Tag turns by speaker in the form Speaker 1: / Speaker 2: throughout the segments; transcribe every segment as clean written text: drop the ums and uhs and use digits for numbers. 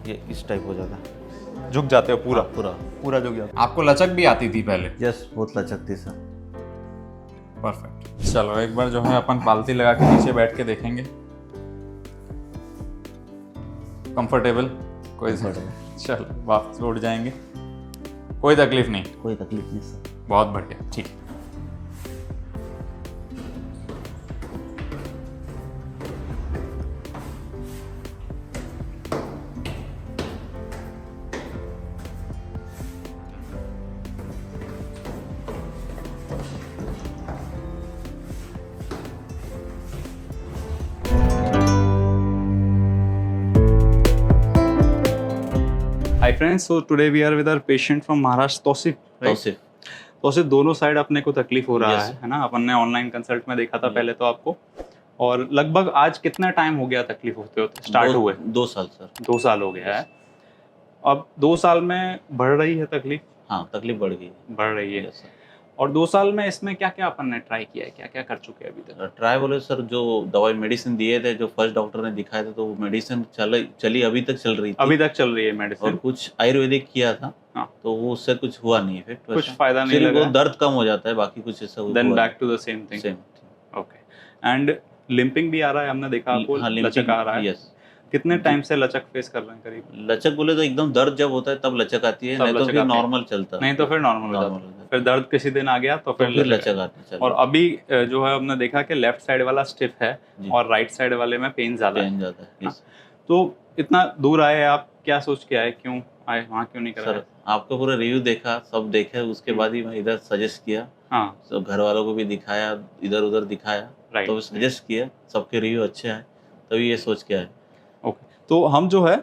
Speaker 1: ये इस टाइप हो जाता है,
Speaker 2: झुक जाते हो पूरा?
Speaker 1: पूरा
Speaker 2: पूरा झुक जाता। आपको लचक भी आती थी पहले?
Speaker 1: यस, बहुत लचक थी सर।
Speaker 2: परफेक्ट। चलो एक बार जो है अपन पालती लगा के नीचे बैठ के देखेंगे। कंफर्टेबल? कोई चलो वापस उठ जाएंगे, कोई तकलीफ नहीं?
Speaker 1: कोई तकलीफ नहीं सर।
Speaker 2: बहुत बढ़िया, ठीक। Hi friends, so today we are with our patient from Maharashtra, Tausif, right? Tausif, दोनों साइड अपने को तकलीफ हो रहा है ना? अपन ने ऑनलाइन कंसल्ट में देखा था पहले तो आपको, और लगभग आज कितना टाइम हो गया तकलीफ होते होते स्टार्ट हुए?
Speaker 1: 2 साल सर।
Speaker 2: 2 साल हो गया है। अब 2 साल में बढ़ रही है तकलीफ?
Speaker 1: हाँ, तकलीफ बढ़ गई,
Speaker 2: बढ़ रही है।
Speaker 1: Yes sir.
Speaker 2: और 2 साल में इसमें क्या क्या अपन ने ट्राई किया है, क्या क्या कर चुके हैं अभी तक?
Speaker 1: ट्राई बोले सर, जो दवाई मेडिसिन दिए थे, जो फर्स्ट डॉक्टर ने दिखाए थे, तो वो मेडिसिन चली अभी तक चल रही थी।
Speaker 2: अभी तक चल रही है
Speaker 1: और
Speaker 2: मेडिसिन?
Speaker 1: कुछ आयुर्वेदिक किया था,
Speaker 2: हाँ।
Speaker 1: तो वो उससे कुछ हुआ नहीं इफेक्ट,
Speaker 2: कुछ फायदा नहीं
Speaker 1: सिर्फ
Speaker 2: लगा?
Speaker 1: वो दर्द कम हो जाता है, बाकी कुछ ऐसा हुआ
Speaker 2: देन
Speaker 1: नहीं।
Speaker 2: Back to the same thing.
Speaker 1: Same.
Speaker 2: Okay. And limping भी आ रहा है, हमने देखा आपको?
Speaker 1: हाँ,
Speaker 2: लचक आ रहा है?
Speaker 1: यस।
Speaker 2: कितने टाइम से लचक फेस कर रहे हैं करीब?
Speaker 1: लचक बोले तो एकदम दर्द जब होता है तब लचक आती है,
Speaker 2: तब
Speaker 1: नहीं तो
Speaker 2: लचक
Speaker 1: फिर
Speaker 2: आती है।
Speaker 1: नॉर्मल चलता है।
Speaker 2: नहीं तो फिर नॉर्मल हो जाता है। फिर दर्द किसी दिन आ गया तो फिर
Speaker 1: लचक आती है।
Speaker 2: और अभी जो है हमने देखा कि लेफ्ट साइड वाला स्टिफ है और राइट साइड वाले में पेन ज्यादा है।
Speaker 1: यस।
Speaker 2: तो इतना दूर आए आप, क्या सोच के आए, क्यों आए, वहाँ क्यों नहीं कराया?
Speaker 1: सर, आपका पूरा रिव्यू देखा, सब देखे, उसके बाद ही मैं इधर सजेस्ट किया।
Speaker 2: हाँ,
Speaker 1: सब घर वालों को भी दिखाया, इधर उधर दिखाया,
Speaker 2: राइट,
Speaker 1: तो सजेस्ट किया, सबके रिव्यू अच्छे आए, तभी ये सोच के आए।
Speaker 2: ओके। तो हम जो है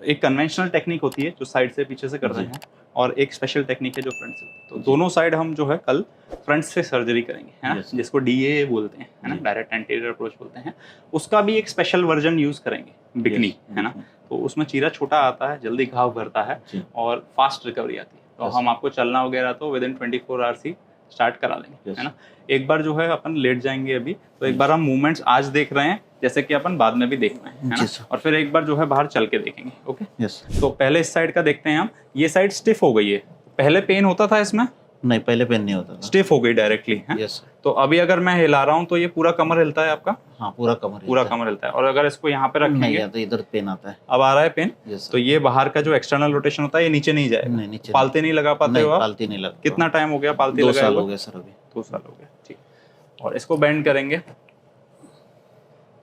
Speaker 2: एक कन्वेंशनल टेक्निक होती है जो साइड से पीछे से कर रहे हैं, और एक स्पेशल टेक्निक है जो फ्रंट से। तो दोनों साइड हम जो है कल फ्रंट से सर्जरी करेंगे, है ना, जिसको डीए बोलते हैं, है ना, डायरेक्ट एंटीरियर अप्रोच बोलते हैं। उसका भी एक स्पेशल वर्जन यूज करेंगे, बिकनी, है ना। तो उसमें चीरा छोटा आता है, जल्दी घाव भरता है और फास्ट रिकवरी आती है। तो हम आपको चलना वगैरह तो with in 24 hours he start करा देंगे, है ना। एक बार जो है अपन लेट जाएंगे अभी, तो एक बार हम मूवमेंट्स आज देख रहे हैं, जैसे कि अपन बाद में भी देख रहे हैं, है ना, और फिर एक बार जो है बाहर चल के देखेंगे। Okay,
Speaker 1: yes.
Speaker 2: तो पहले इस साइड का देखते हैं हम। ये साइड स्टिफ हो गई है, पहले पेन होता था इसमें?
Speaker 1: नहीं, पहले पेन नहीं होता था,
Speaker 2: स्टिफ हो गई डायरेक्टली, है।
Speaker 1: यस।
Speaker 2: तो अभी अगर मैं हिला रहा हूँ तो ये पूरा कमर हिलता है आपका?
Speaker 1: हाँ, पूरा कमर
Speaker 2: हिलता है। और अगर इसको यहाँ पे रखेंगे
Speaker 1: नहीं आता, इधर पेन आता है।
Speaker 2: अब आ रहा है पेन?
Speaker 1: यस।
Speaker 2: तो ये बाहर का जो एक्सटर्नल रोटेशन होता है ये नीचे नहीं जाएगा?
Speaker 1: नहीं, नीचे
Speaker 2: पालते नहीं लगा पाते हो आप?
Speaker 1: पालती नहीं लगा।
Speaker 2: कितना टाइम हो गया पालते
Speaker 1: 2
Speaker 2: लगाए?
Speaker 1: साल हो गए सर अभी।
Speaker 2: 2 साल हो गया, ठीक। और इसको बेंड करेंगे,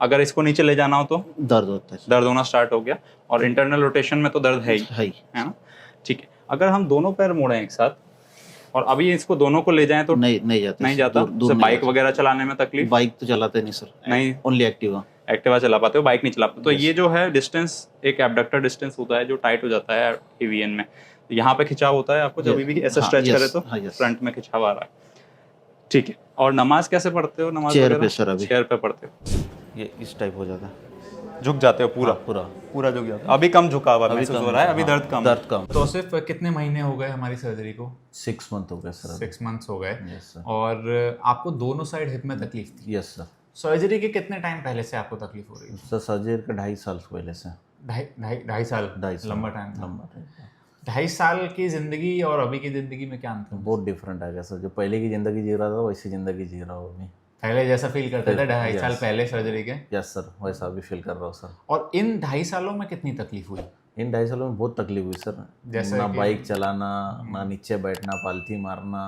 Speaker 2: अगर इसको नीचे ले जाना हो तो
Speaker 1: दर्द होता है,
Speaker 2: दर्द होना स्टार्ट हो गया, और इंटरनल रोटेशन में तो दर्द है ही, है ना, ठीक है। अगर हम दोनों पैर मोड़े एक साथ और अभी इसको दोनों को ले जाएं तो नहीं जाता। बाइक वगैरह चलाने में तकलीफ?
Speaker 1: बाइक तो चलाते नहीं सर,
Speaker 2: नहीं,
Speaker 1: ओनली एक्टिवा
Speaker 2: चला पाते हो, बाइक नहीं चला पाते। तो ये जो है डिस्टेंस, एक एबडक्टर डिस्टेंस होता है जो टाइट हो जाता है ईवीएन में, यहाँ पे खिंचाव होता है आपको जब भी ऐसे स्ट्रेच करे तो फ्रंट में खिंचाव आ रहा है, ठीक है। और नमाज कैसे पढ़ते हो? नमाज
Speaker 1: चेयर पे सर, अभी
Speaker 2: चेयर पे पढ़ते हो?
Speaker 1: ये इस टाइप हो जाता है,
Speaker 2: झुक जाते हो पूरा? पूरा झुक जाता है। अभी कम झुकाव महसूस हो रहा है, अभी दर्द कम। तो सिर्फ कितने महीने हो गए हमारी सर्जरी को?
Speaker 1: 6 मंथ हो गए सर।
Speaker 2: 6 मंथ्स हो गए।
Speaker 1: Yes sir.
Speaker 2: और आपको दोनों साइड हिप में तकलीफ थी?
Speaker 1: Yes sir.
Speaker 2: सर्जरी के कितने टाइम पहले से आपको तकलीफ हो रही है?
Speaker 1: सर, सर्जरी का 2.5 साल पहले से।
Speaker 2: ढाई साल? लंबा टाइम। 2.5 साल की जिंदगी और अभी की जिंदगी में क्या अंतर?
Speaker 1: बहुत डिफरेंट आ गया सर। जो पहले की जिंदगी जी रहा था वैसी जिंदगी जी रहा हूँ अभी।
Speaker 2: पहले जैसा फील करते थे 2.5 साल पहले सर्जरी के?
Speaker 1: यस सर, वैसा भी फील कर रहा हूँ सर।
Speaker 2: और इन 2.5 सालों में कितनी तकलीफ हुई?
Speaker 1: इन 2.5 सालों में बहुत तकलीफ हुई सर।
Speaker 2: जैसे
Speaker 1: ना बाइक चलाना, ना नीचे बैठना, पालथी मारना,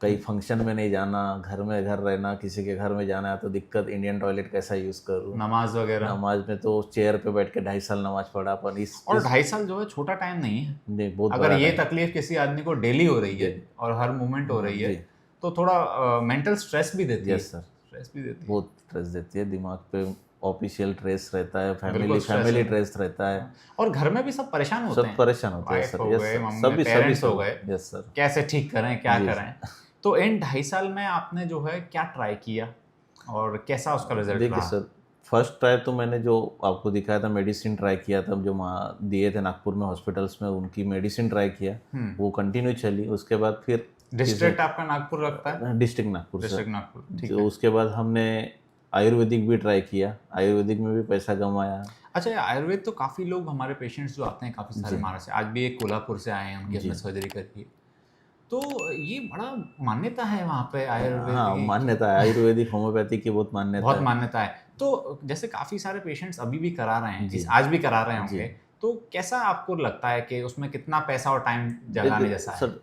Speaker 1: कहीं फंक्शन में नहीं जाना, घर में घर रहना, किसी के घर में जाना है तो दिक्कत, इंडियन टॉयलेट कैसा यूज़ करूँ,
Speaker 2: नमाज वगैरह।
Speaker 1: नमाज में तो चेयर पे बैठ के 2.5 साल नमाज पढ़ा। पर इस
Speaker 2: और 2.5 साल जो है छोटा टाइम नहीं है।
Speaker 1: नहीं, बहुत
Speaker 2: अगर ये तकलीफ किसी आदमी को डेली हो रही है और हर मोमेंट हो रही है तो थोड़ा मेंटल स्ट्रेस भी देती है।
Speaker 1: यस सर,
Speaker 2: स्ट्रेस भी देती है,
Speaker 1: बहुत स्ट्रेस देती है दिमाग पे। ऑफिशियल स्ट्रेस रहता है, फैमिली स्ट्रेस रहता है,
Speaker 2: और घर में भी सब परेशान होते हैं।
Speaker 1: सब परेशान होते हैं सर। यस सर, सभी
Speaker 2: हो गए।
Speaker 1: यस सर,
Speaker 2: कैसे ठीक करें, क्या करें। तो इन 2.5 साल में आपने जो है क्या ट्राई किया और कैसा उसका रिजल्ट रहा?
Speaker 1: देखिए सर, फर्स्ट ट्राई तो मैंने जो आपको दिखाया था, मेडिसिन ट्राई किया था, जो दिए थे नागपुर में हॉस्पिटल्स में, उनकी मेडिसिन ट्राई किया, वो कंटिन्यू चली। उसके बाद फिर
Speaker 2: डिस्ट्रिक्ट आपका नागपुर लगता है?
Speaker 1: डिस्ट्रिक्ट नागपुर।
Speaker 2: ठीक है।
Speaker 1: तो उसके बाद हमने आयुर्वेदिक भी ट्राई किया, आयुर्वेदिक में भी पैसा कमाया।
Speaker 3: अच्छा, ये आयुर्वेद तो काफ़ी लोग हमारे पेशेंट्स जो आते हैं काफ़ी सारे महाराष्ट्र से, आज भी एक कोल्हापुर से आए हैं, उनकी हमने सर्जरी करी है। तो ये बड़ा मान्यता है वहाँ पे आयुर्वेद
Speaker 1: हाँ,
Speaker 3: की,
Speaker 1: मान्यता है, आयुर्वेदिक होम्योपैथी की बहुत मान्यता
Speaker 3: बहुत
Speaker 1: है।
Speaker 3: मान्यता है। तो जैसे काफ़ी सारे पेशेंट्स अभी भी करा रहे हैं,
Speaker 1: जी।
Speaker 3: आज भी करा रहे
Speaker 1: जी।
Speaker 3: होंगे, तो कैसा आपको लगता है कि उसमें कितना पैसा और टाइम जगाने जैसा है?
Speaker 1: सर,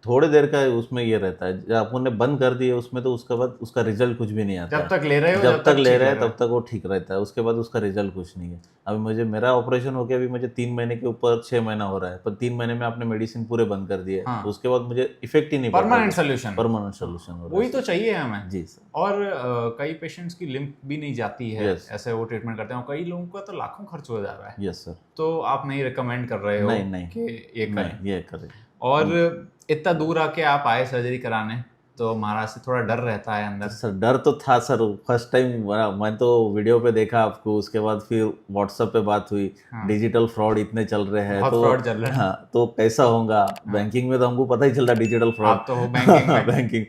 Speaker 1: थोड़े देर का उसमें ये रहता है, जब अपन ने बंद कर दिया उसमें तो उसके बाद उसका रिजल्ट कुछ भी नहीं आता
Speaker 3: जब
Speaker 1: है।
Speaker 3: तक ले रहे हो,
Speaker 1: जब तक ले
Speaker 3: ठीक
Speaker 1: रहे
Speaker 3: लग
Speaker 1: हैं
Speaker 3: रहा
Speaker 1: तब तक वो ठीक रहता है, उसके बाद उसका रिजल्ट कुछ नहीं है। अभी मेरा ऑपरेशन हो गया, अभी मुझे 3 महीने के ऊपर 6 महीना हो रहा है, पर 3 महीने में आपने मेडिसिन पूरे बंद कर दिए,
Speaker 3: हाँ।
Speaker 1: उसके बाद मुझे इफेक्ट ही नहीं पड़ रहा है।
Speaker 3: परमानेंट सोल्यूशन,
Speaker 1: परमानेंट सोल्यूशन हो रहा
Speaker 3: वही
Speaker 1: है।
Speaker 3: तो चाहिए हमें।
Speaker 1: जी सर।
Speaker 3: और कई पेशेंट्स की लिम्फ भी नहीं जाती है,
Speaker 1: Yes.
Speaker 3: ऐसे वो ट्रीटमेंट करते हैं, और कई लोगों का तो लाखों खर्च हो जा रहा है।
Speaker 1: Yes sir.
Speaker 3: तो आप नहीं रिकमेंड कर रहे हो
Speaker 1: नहीं
Speaker 3: कि ये करें?
Speaker 1: नहीं, ये करें।
Speaker 3: और इतना दूर आके आप आए सर्जरी कराने, तो महाराज से थोड़ा डर रहता है अंदर?
Speaker 1: सर, डर तो था सर, फर्स्ट टाइम मैं तो वीडियो पे देखा आपको, उसके बाद फिर व्हाट्सएप पे बात हुई।
Speaker 3: हाँ।
Speaker 1: डिजिटल फ्रॉड इतने चल रहे हैं,
Speaker 3: बहुत
Speaker 1: तो
Speaker 3: फ्रॉड चल रहा है।
Speaker 1: हाँ, तो कैसा होगा। बैंकिंग में तो हमको पता ही चल रहा डिजिटल फ्रॉड।
Speaker 3: आप तो हो बैंकिंग में।
Speaker 1: बैंकिंग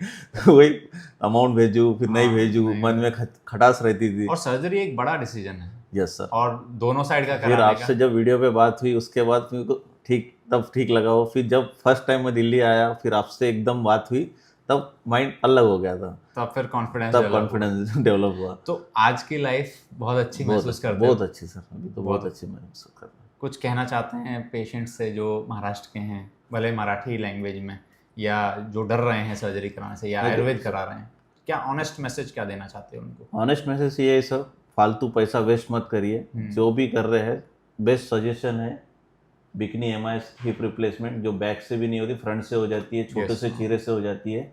Speaker 1: वही अमाउंट भेजू फिर नहीं
Speaker 3: हाँ,
Speaker 1: भेजू,
Speaker 3: नहीं
Speaker 1: मन में खटास रहती थी।
Speaker 3: और सर्जरी एक बड़ा डिसीजन है,
Speaker 1: यस सर।
Speaker 3: और दोनों साइड का
Speaker 1: फिर
Speaker 3: कराने
Speaker 1: आपसे जब वीडियो पे बात हुई उसके बाद मेरे को तब ठीक लगा वो। फिर जब फर्स्ट टाइम मैं दिल्ली आया, फिर आपसे एकदम बात हुई, तब माइंड अलग हो गया था,
Speaker 3: तब फिर कॉन्फिडेंस
Speaker 1: तब कॉन्फिडेंस डेवलप हुआ।
Speaker 3: तो आज की लाइफ बहुत अच्छी महसूस करते हो?
Speaker 1: बहुत अच्छी सर, अभी तो बहुत अच्छी महसूस कर रहा हूँ।
Speaker 3: कुछ कहना चाहते हैं पेशेंट्स से जो महाराष्ट्र के हैं, भले मराठी लैंग्वेज में, या जो डर रहे हैं सर्जरी कराने से, या आयुर्वेद करा रहे हैं, क्या ऑनेस्ट मैसेज क्या देना चाहते हैं उनको?
Speaker 1: ऑनेस्ट मैसेज ये है सर, फालतू पैसा वेस्ट मत करिए। जो भी कर रहे हैं, बेस्ट सजेशन है बिकनी MIS हिप रिप्लेसमेंट, जो बैक से भी नहीं होती, फ्रंट से हो जाती है, छोटे से चीरे से हो जाती है,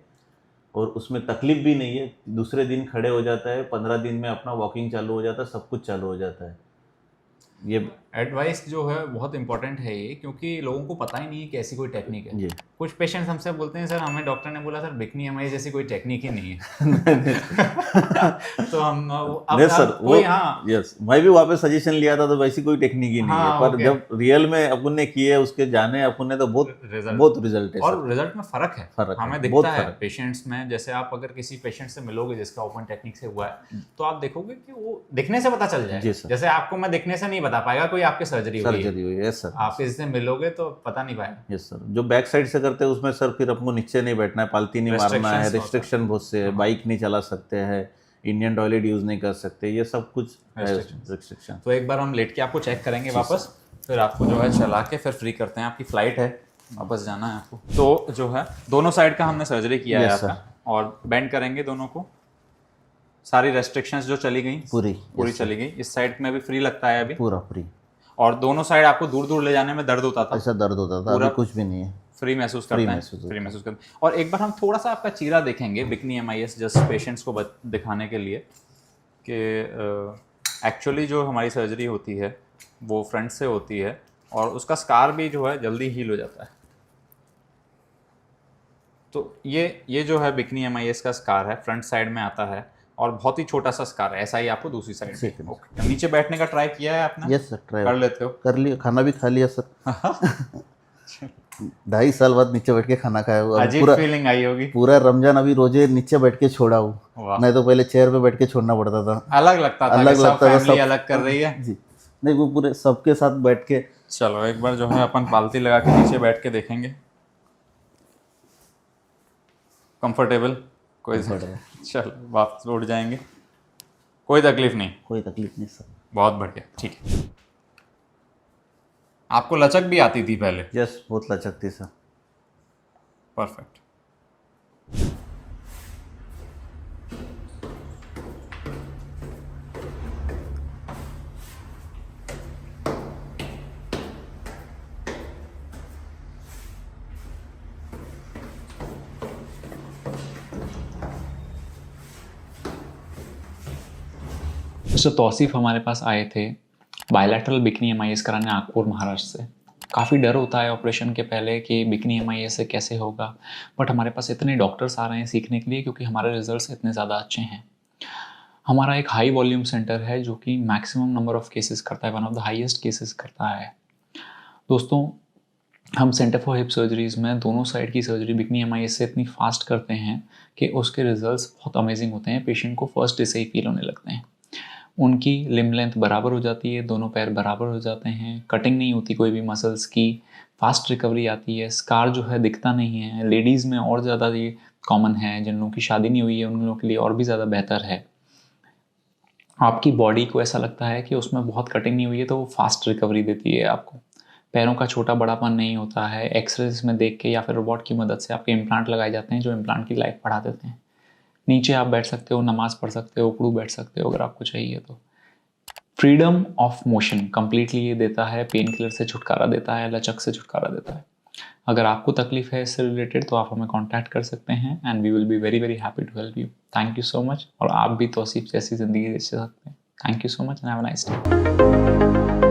Speaker 1: और उसमें तकलीफ भी नहीं है। दूसरे दिन खड़े हो जाता है, 15 दिन में अपना वॉकिंग चालू हो जाता है, सब कुछ चालू हो जाता है। ये
Speaker 3: एडवाइस जो है बहुत इंपॉर्टेंट है ये, क्योंकि लोगों को पता ही नहीं है कि ऐसी कोई टेक्निक है।
Speaker 1: जी।
Speaker 3: कुछ पेशेंट्स हमसे बोलते हैं, सर हमें डॉक्टर ने बोला सर बिकनी MIS जैसी कोई टेक्निक ही नहीं है। तो हम
Speaker 1: नहीं सर, वो यस, मैं भी वहाँ पे सजेशन लिया था, तो वैसी कोई टेक्निक ही नहीं है, पर जब रियल में अपन ने किए, उसके जाने अपन ने, तो बहुत रिजल्ट है।
Speaker 3: और रिजल्ट में फर्क है, हमें दिखता है पेशेंट्स में। जैसे आप अगर किसी पेशेंट से मिलोगे जिसका ओपन टेक्निक से हुआ है, तो आप देखोगे कि वो दिखने से पता चल जाएगा। जैसे आपको मैं दिखने से नहीं बता पाएगा कोई आपकी सर्जरी हुई है, यस सर। आप किसी से मिलोगे तो पता नहीं पाएगा।
Speaker 1: Yes sir. जो बैक साइड से करते हैं उसमें सर फिर अपको नीचे नहीं बैठना है, पालती नहीं मारना है, रिस्ट्रिक्शन बहुत से है, बाइक नहीं चला सकते हैं, इंडियन टॉयलेट यूज नहीं कर सकते, ये सब कुछ रिस्ट्रिक्शन।
Speaker 3: तो एक बार हम लेट के आपको चेक करेंगे वापस, फिर आपको जो है चला के फिर फ्री करते हैं। आपकी फ्लाइट है, वापस जाना है आपको। तो जो है दोनों साइड का हमने सर्जरी किया है आपका, और बेंड करेंगे दोनों को। सारी रेस्ट्रिक्शंस जो चली गई पूरी चली गई। इस साइड में भी फ्री लगता है अभी,
Speaker 1: पूरा फ्री।
Speaker 3: और दोनों साइड आपको दूर दूर ले जाने में दर्द होता था?
Speaker 1: ऐसा दर्द होता था, अभी कुछ भी नहीं है,
Speaker 3: फ्री महसूस करते हैं, फ्री महसूस करते हैं। और एक बार हम थोड़ा सा आपका चीरा देखेंगे बिकनी MIS, जस्ट पेशेंट्स को दिखाने के लिए कि एक्चुअली जो हमारी सर्जरी होती है वो फ्रंट से होती है, और उसका स्कार भी जो है जल्दी हील हो जाता है। तो ये जो है बिकनी MIS का स्कार है, फ्रंट साइड में आता है, और बहुत ही छोटा सा स्कार है। ऐसा ही आपको दूसरी साइड में। ओके, नीचे बैठने का ट्राई किया है आपने?
Speaker 1: यस सर, ट्राई
Speaker 3: कर लेते हो?
Speaker 1: कर लिया, खाना भी खा लिया सर। 2.5 साल बाद नीचे बैठ के खाना खाया हुआ,
Speaker 3: अजीब फीलिंग आई होगी।
Speaker 1: पूरा रमजान अभी रोजे नीचे बैठ के छोड़ा हूँ, नहीं तो पहले चेयर पे बैठ के छोड़ना पड़ता था।
Speaker 3: अलग लगता था,
Speaker 1: अलग लगता था,
Speaker 3: फैमिली अलग कर रही है
Speaker 1: जी। नहीं, वो पूरे सबके साथ बैठ के।
Speaker 3: चलो एक बार जो है अपन पालती लगा के नीचे बैठ के देखेंगे। कंफर्टेबल? कोई चलो वापस उठ जाएंगे, कोई तकलीफ नहीं?
Speaker 1: कोई तकलीफ नहीं सर।
Speaker 3: बहुत बढ़िया, ठीक है। आपको लचक भी आती थी पहले?
Speaker 1: यस, बहुत लचक थी सर।
Speaker 3: परफेक्ट। मिस्टर तौसीफ हमारे पास आए थे बायलैटरल बिकनी MIS कराने नागपुर महाराष्ट्र से। काफ़ी डर होता है ऑपरेशन के पहले कि बिकनी MIS से कैसे होगा, बट हमारे पास इतने डॉक्टर्स आ रहे हैं सीखने के लिए, क्योंकि हमारे रिजल्ट्स इतने ज़्यादा अच्छे हैं। हमारा एक हाई वॉल्यूम सेंटर है जो कि मैक्सिमम नंबर ऑफ केसेस करता है, one of the highest cases करता है। दोस्तों, हम सेंटर फॉर हिप सर्जरीज में दोनों साइड की सर्जरी बिकनी MIS से इतनी फास्ट करते हैं कि उसके रिजल्ट्स बहुत अमेजिंग होते हैं। पेशेंट को फर्स्ट डे से ही फील होने लगते हैं। उनकी लिम्ब लेंथ बराबर हो जाती है, दोनों पैर बराबर हो जाते हैं, कटिंग नहीं होती कोई भी मसल्स की, फास्ट रिकवरी आती है, स्कार जो है दिखता नहीं है। लेडीज़ में और ज़्यादा ये कॉमन है, जिन लोगों की शादी नहीं हुई है उन लोगों के लिए और भी ज़्यादा बेहतर है। आपकी बॉडी को ऐसा लगता है कि उसमें बहुत कटिंग नहीं हुई है तो वो फास्ट रिकवरी देती है आपको। पैरों का छोटा बड़ापन नहीं होता है। एक्सरेज में देख के या फिर रोबोट की मदद से आपके इम्प्लांट लगाए जाते हैं जो इम्प्लांट की लाइफ बढ़ा देते हैं। नीचे आप बैठ सकते हो, नमाज पढ़ सकते हो, उकड़ू बैठ सकते हो अगर आपको चाहिए तो। फ्रीडम ऑफ मोशन कंप्लीटली ये देता है, पेन किलर से छुटकारा देता है, लचक से छुटकारा देता है। अगर आपको तकलीफ है इससे रिलेटेड तो आप हमें कांटेक्ट कर सकते हैं and we will be very very happy to help you. Thank you so much. और आप भी तौसीफ जैसी ज़िंदगी जी सकते हैं। Thank you so much and have a nice day.